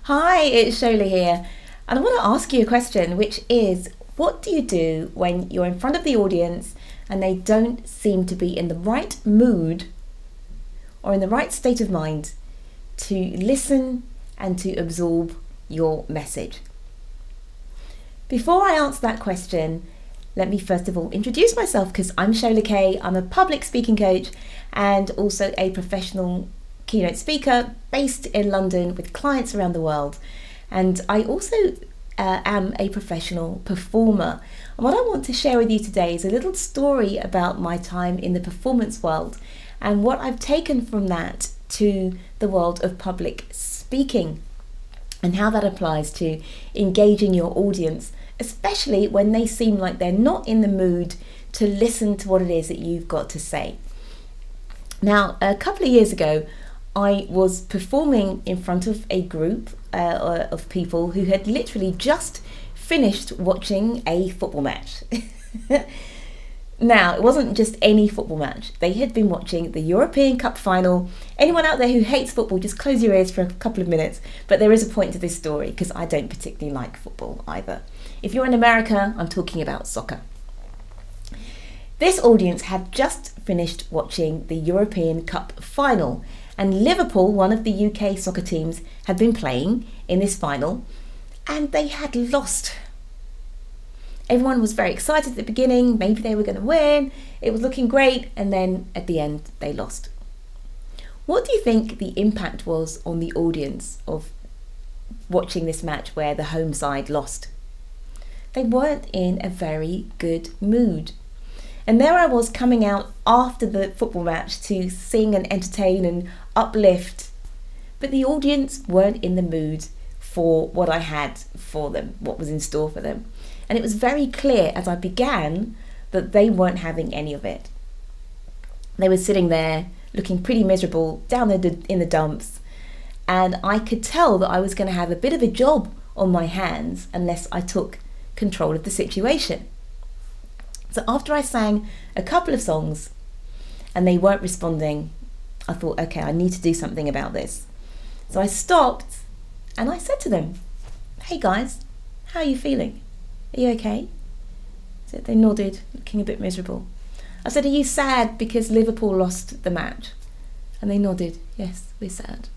Hi, it's Shola here, and I want to ask you a question, which is, what do you do when you're in front of the audience and they don't seem to be in the right mood or in the right state of mind to listen and to absorb your message? Before I answer that question, let me first of all introduce myself, because I'm Shola Kaye. I'm a public speaking coach and also a professional keynote speaker based in London with clients around the world. And I also am a professional performer. And what I want to share with you today is a little story about my time in the performance world and what I've taken from that to the world of public speaking and how that applies to engaging your audience, especially when they seem like they're not in the mood to listen to what it is that you've got to say. Now, a couple of years ago, I was performing in front of a group of people who had literally just finished watching a football match. Now, it wasn't just any football match. They had been watching the European Cup final. Anyone out there who hates football, just close your ears for a couple of minutes. But there is a point to this story, because I don't particularly like football either. If you're in America, I'm talking about soccer. This audience had just finished watching the European Cup final, and Liverpool, one of the UK soccer teams, had been playing in this final, and they had lost. Everyone was very excited at the beginning, maybe they were going to win, it was looking great, and then at the end they lost. What do you think the impact was on the audience of watching this match where the home side lost? They weren't in a very good mood. And there I was, coming out after the football match to sing and entertain and uplift. But the audience weren't in the mood for what I had for them, what was in store for them. And it was very clear as I began that they weren't having any of it. They were sitting there looking pretty miserable, down in the dumps. And I could tell that I was going to have a bit of a job on my hands unless I took control of the situation. So after I sang a couple of songs and they weren't responding, I thought, okay, I need to do something about this. So I stopped and I said to them, "Hey guys, how are you feeling? Are you okay?" So they nodded, looking a bit miserable. I said, "Are you sad because Liverpool lost the match?" And they nodded, "Yes, we're sad."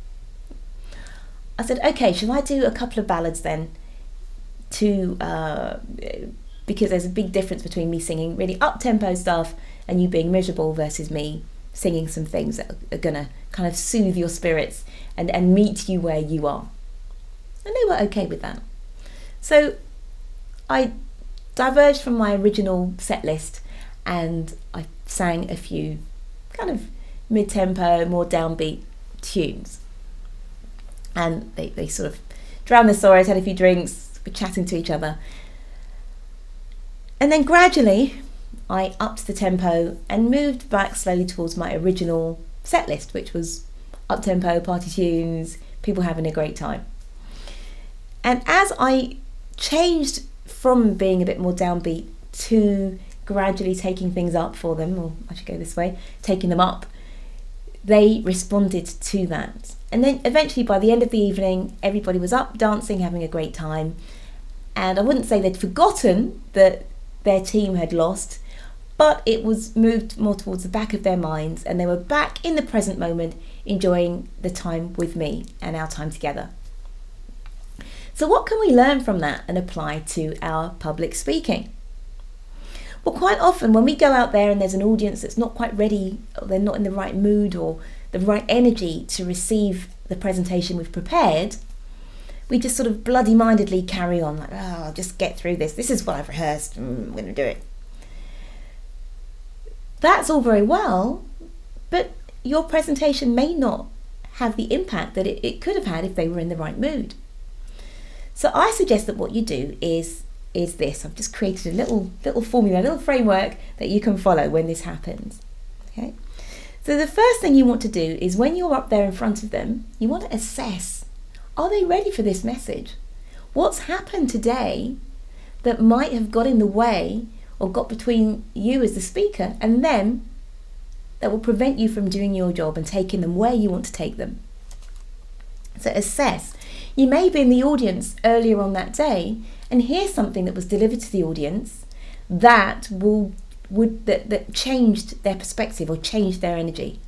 I said, "Okay, shall I do a couple of ballads then because there's a big difference between me singing really up-tempo stuff and you being miserable versus me singing some things that are going to kind of soothe your spirits and meet you where you are." And they were okay with that. So I diverged from my original set list and I sang a few kind of mid-tempo, more downbeat tunes. And they sort of drowned their sorrows, had a few drinks, were chatting to each other. And then gradually, I upped the tempo and moved back slowly towards my original set list, which was up-tempo, party tunes, people having a great time. And as I changed from being a bit more downbeat to gradually taking things up for them, or I should go this way, taking them up, they responded to that. And then eventually, by the end of the evening, everybody was up, dancing, having a great time. And I wouldn't say they'd forgotten that their team had lost, but it was moved more towards the back of their minds, and they were back in the present moment, enjoying the time with me and our time together. So what can we learn from that and apply to our public speaking? Well, quite often when we go out there and there's an audience that's not quite ready, or they're not in the right mood or the right energy to receive the presentation we've prepared, we just sort of bloody-mindedly carry on, like, "Oh, I'll just get through this. This is what I've rehearsed. I'm going to do it." That's all very well, but your presentation may not have the impact that it could have had if they were in the right mood. So I suggest that what you do is this. I've just created a little formula, a little framework that you can follow when this happens. Okay? So the first thing you want to do is, when you're up there in front of them, you want to assess, are they ready for this message? What's happened today that might have got in the way or got between you as the speaker and them that will prevent you from doing your job and taking them where you want to take them. So assess. You may be in the audience earlier on that day and hear something that was delivered to the audience that that changed their perspective or changed their energy.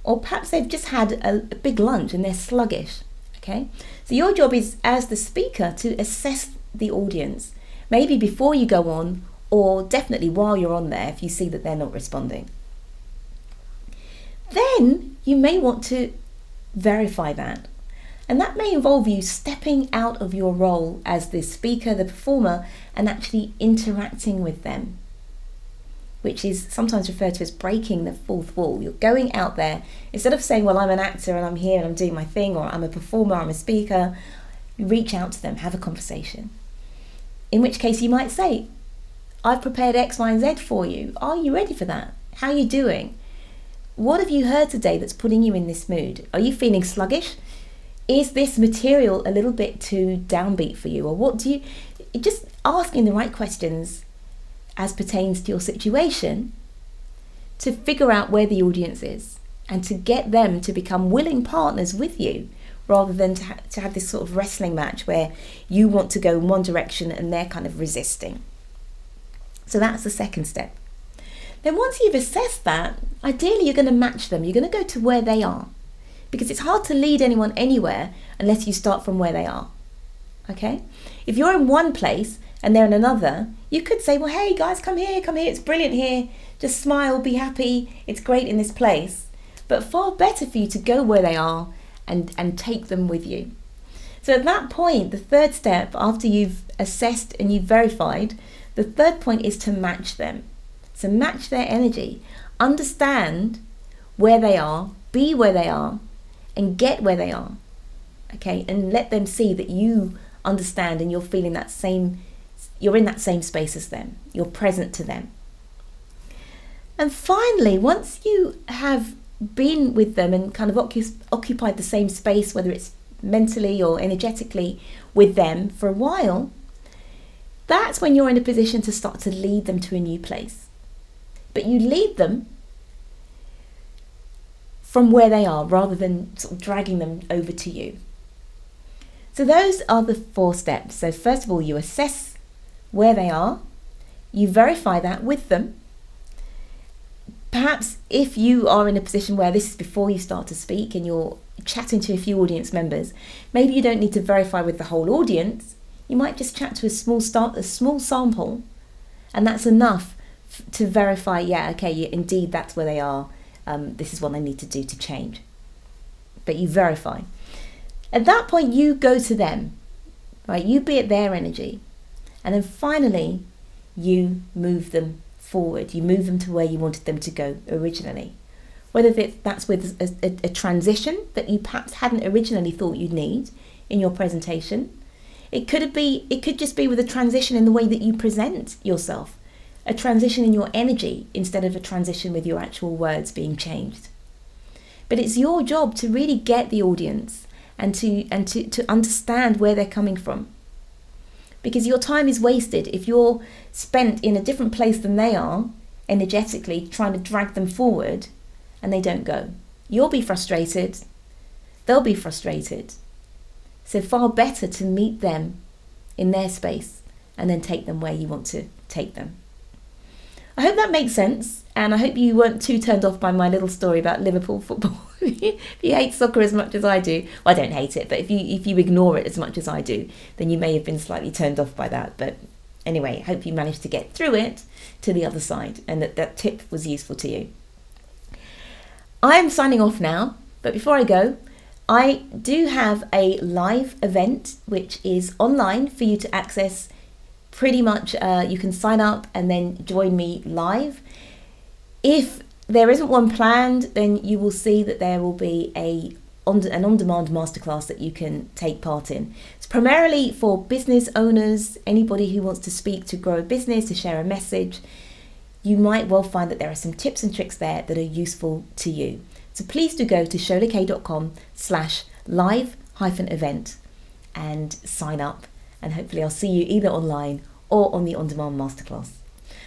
Or perhaps they've just had a big lunch and they're sluggish. Okay? So your job is, as the speaker, to assess the audience, maybe before you go on, or definitely while you're on there if you see that they're not responding. Then you may want to verify that. And that may involve you stepping out of your role as the speaker, the performer, and actually interacting with them, which is sometimes referred to as breaking the fourth wall. You're going out there, instead of saying, well, I'm an actor and I'm here and I'm doing my thing, or I'm a performer, I'm a speaker, you reach out to them, have a conversation. In which case you might say, I've prepared X, Y, and Z for you. Are you ready for that? How are you doing? What have you heard today that's putting you in this mood? Are you feeling sluggish? Is this material a little bit too downbeat for you? Or what do you... Just asking the right questions as pertains to your situation to figure out where the audience is and to get them to become willing partners with you, rather than to have this sort of wrestling match where you want to go in one direction and they're kind of resisting. So that's the second step. Then once you've assessed that, ideally you're going to match them. You're going to go to where they are, because it's hard to lead anyone anywhere unless you start from where they are. Okay? If you're in one place and they're in another, you could say, well, hey guys, come here, it's brilliant here. Just smile, be happy, it's great in this place. But far better for you to go where they are and take them with you. So at that point, the third step, after you've assessed and you've verified, the third point is to match them. So match their energy. Understand where they are, be where they are, and get where they are. Okay, and let them see that you understand and you're feeling that same, you're in that same space as them. You're present to them. And finally, once you have been with them and kind of occupied the same space, whether it's mentally or energetically with them for a while, that's when you're in a position to start to lead them to a new place. But you lead them from where they are rather than sort of dragging them over to you. So those are the 4 steps. So first of all, you assess where they are, you verify that with them. Perhaps if you are in a position where this is before you start to speak and you're chatting to a few audience members, maybe you don't need to verify with the whole audience. You might just chat to a small sample, and that's enough to verify, yeah, okay, indeed that's where they are. This is what I need to do to change. But you verify. At that point, you go to them, right? You be at their energy. And then finally, you move them forward. You move them to where you wanted them to go originally. Whether that's with a transition that you perhaps hadn't originally thought you'd need in your presentation. It could just be with a transition in the way that you present yourself. A transition in your energy instead of a transition with your actual words being changed. But it's your job to really get the audience and to understand where they're coming from. Because your time is wasted if you're spent in a different place than they are, energetically trying to drag them forward, and they don't go. You'll be frustrated, they'll be frustrated. So far better to meet them in their space and then take them where you want to take them. I hope that makes sense, and I hope you weren't too turned off by my little story about Liverpool football. If you hate soccer as much as I do, well, I don't hate it, but if you ignore it as much as I do, then you may have been slightly turned off by that. But anyway, I hope you managed to get through it to the other side and that tip was useful to you. I'm signing off now, but before I go, I do have a live event which is online for you to access. Pretty much you can sign up and then join me live. If there isn't one planned, then you will see that there will be an on-demand masterclass that you can take part in. It's primarily for business owners, anybody who wants to speak, to grow a business, to share a message. You might well find that there are some tips and tricks there that are useful to you. So please do go to sholakaye.com/live-event and sign up. And hopefully I'll see you either online or on the on-demand masterclass.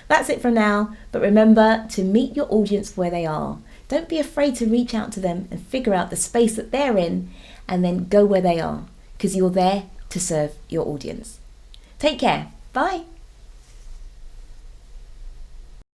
That's it for now, but remember to meet your audience where they are. Don't be afraid to reach out to them and figure out the space that they're in and then go where they are. because you're there to serve your audience. Take care. Bye.